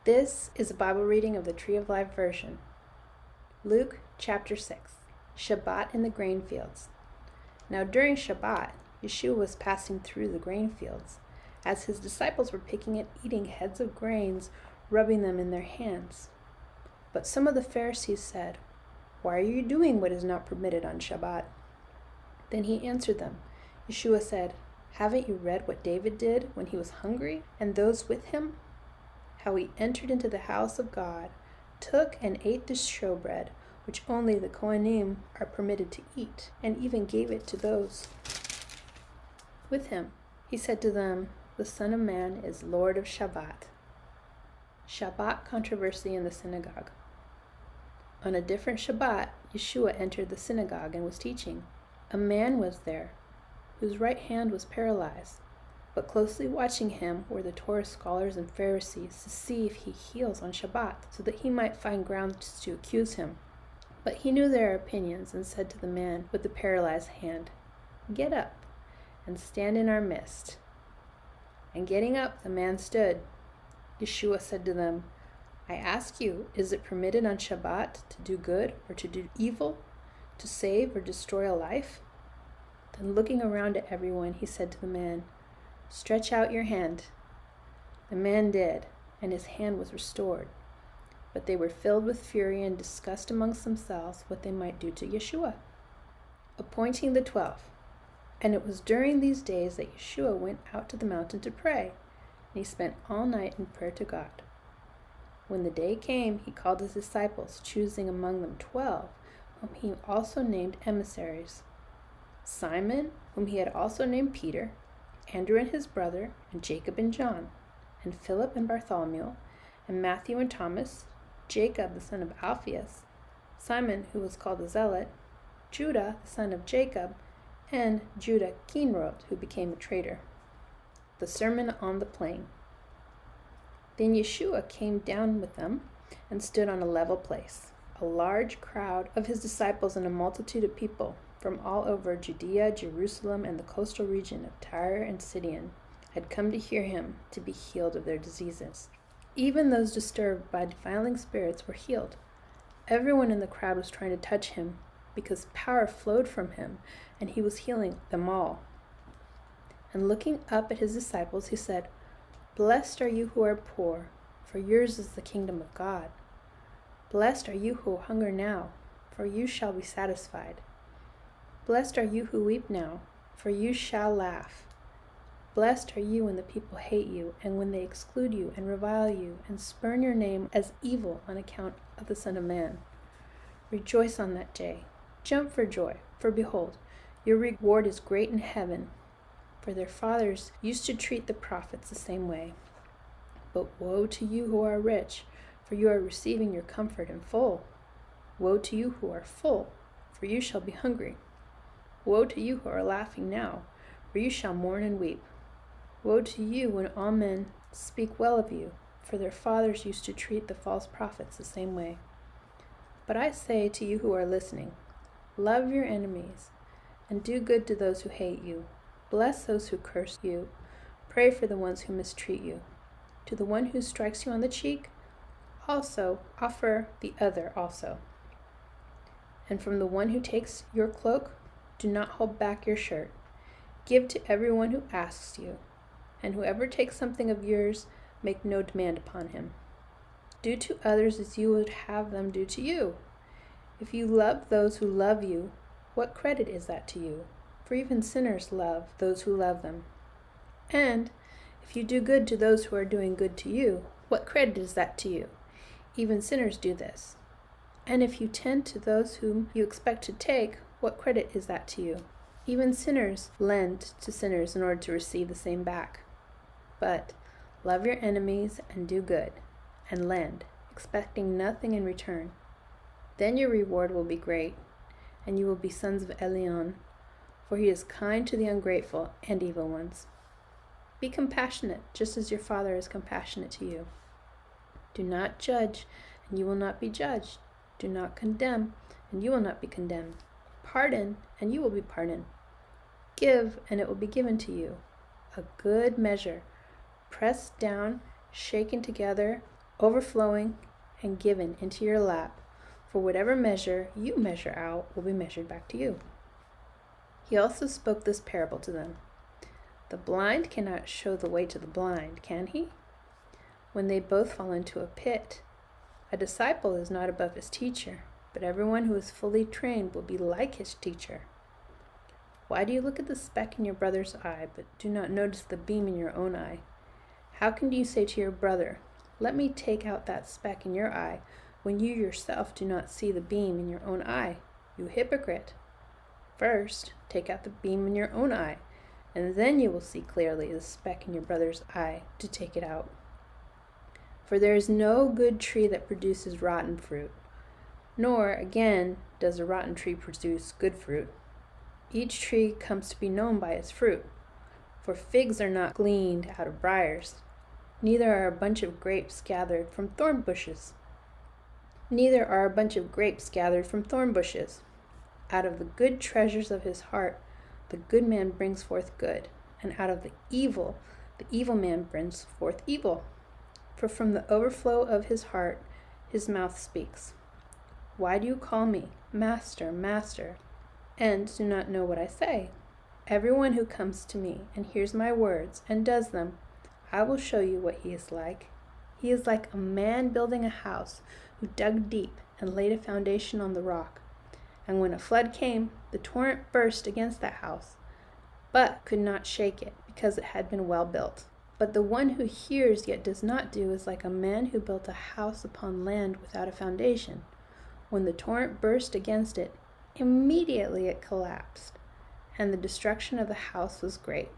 This is a Bible reading of the Tree of Life version. Luke chapter 6, Shabbat in the grain fields. Now during Shabbat, Yeshua was passing through the grain fields, as his disciples were picking and eating heads of grains, rubbing them in their hands. But some of the Pharisees said, "Why are you doing what is not permitted on Shabbat?" Then he answered them. Yeshua said, "Haven't you read what David did when he was hungry, and those with him? How he entered into the house of God, took and ate the showbread, which only the Kohanim are permitted to eat, and even gave it to those with him. He said to them, 'The Son of Man is Lord of Shabbat.'" Shabbat controversy in the synagogue. On a different Shabbat, Yeshua entered the synagogue and was teaching. A man was there, whose right hand was paralyzed. But closely watching him were the Torah scholars and Pharisees to see if he heals on Shabbat, so that he might find grounds to accuse him. But he knew their opinions and said to the man with the paralyzed hand, "Get up and stand in our midst." And getting up, the man stood. Yeshua said to them, "I ask you, is it permitted on Shabbat to do good or to do evil, to save or destroy a life?" Then looking around at everyone, he said to the man, "Stretch out your hand." The man did, and his hand was restored. But they were filled with fury and discussed amongst themselves what they might do to Yeshua. Appointing the 12. And it was during these days that Yeshua went out to the mountain to pray, and he spent all night in prayer to God. When the day came, he called his disciples, choosing among them 12, whom he also named emissaries: Simon, whom he had also named Peter, Andrew and his brother, and Jacob and John, and Philip and Bartholomew, and Matthew and Thomas, Jacob the son of Alphaeus, Simon who was called the Zealot, Judah the son of Jacob, and Judah Keenrod, who became a traitor. The Sermon on the Plain. Then Yeshua came down with them and stood on a level place. A large crowd of his disciples and a multitude of people from all over Judea, Jerusalem, and the coastal region of Tyre and Sidon had come to hear him, to be healed of their diseases. Even those disturbed by defiling spirits were healed. Everyone in the crowd was trying to touch him, because power flowed from him, and he was healing them all. And looking up at his disciples, he said, "Blessed are you who are poor, for yours is the kingdom of God. Blessed are you who hunger now, for you shall be satisfied. Blessed are you who weep now, for you shall laugh. Blessed are you when the people hate you, and when they exclude you, and revile you, and spurn your name as evil on account of the Son of Man. Rejoice on that day. Jump for joy, for behold, your reward is great in heaven, for their fathers used to treat the prophets the same way. But woe to you who are rich, for you are receiving your comfort in full. Woe to you who are full, for you shall be hungry. Woe to you who are laughing now, for you shall mourn and weep. Woe to you when all men speak well of you, for their fathers used to treat the false prophets the same way. But I say to you who are listening, love your enemies, and do good to those who hate you. Bless those who curse you. Pray for the ones who mistreat you. To the one who strikes you on the cheek, also offer the other also. And from the one who takes your cloak, do not hold back your shirt. Give to everyone who asks you, and whoever takes something of yours, make no demand upon him. Do to others as you would have them do to you. If you love those who love you, what credit is that to you? For even sinners love those who love them. And if you do good to those who are doing good to you, what credit is that to you? Even sinners do this. And if you tend to those whom you expect to take, what credit is that to you? Even sinners lend to sinners in order to receive the same back. But love your enemies and do good, and lend, expecting nothing in return. Then your reward will be great, and you will be sons of Elion, for he is kind to the ungrateful and evil ones. Be compassionate, just as your Father is compassionate to you. Do not judge, and you will not be judged. Do not condemn, and you will not be condemned. Pardon, and you will be pardoned. Give, and it will be given to you. A good measure, pressed down, shaken together, overflowing and given into your lap, for whatever measure you measure out will be measured back to you. He also spoke this parable to them. The blind cannot show the way to the blind, can he? When they both fall into a pit, a disciple is not above his teacher, but everyone who is fully trained will be like his teacher. Why do you look at the speck in your brother's eye, but do not notice the beam in your own eye? How can you say to your brother, "Let me take out that speck in your eye," when you yourself do not see the beam in your own eye? You hypocrite! First, take out the beam in your own eye, and then you will see clearly the speck in your brother's eye to take it out. For there is no good tree that produces rotten fruit, nor, again, does a rotten tree produce good fruit. Each tree comes to be known by its fruit, for figs are not gleaned out of briars, neither are a bunch of grapes gathered from thorn bushes. Out of the good treasures of his heart, the good man brings forth good, and out of the evil man brings forth evil. For from the overflow of his heart, his mouth speaks. Why do you call me, Master, Master, and do not know what I say? Everyone who comes to me and hears my words and does them, I will show you what he is like. He is like a man building a house who dug deep and laid a foundation on the rock. And when a flood came, the torrent burst against that house, but could not shake it, because it had been well built. But the one who hears yet does not do is like a man who built a house upon land without a foundation. When the torrent burst against it, immediately it collapsed, and the destruction of the house was great.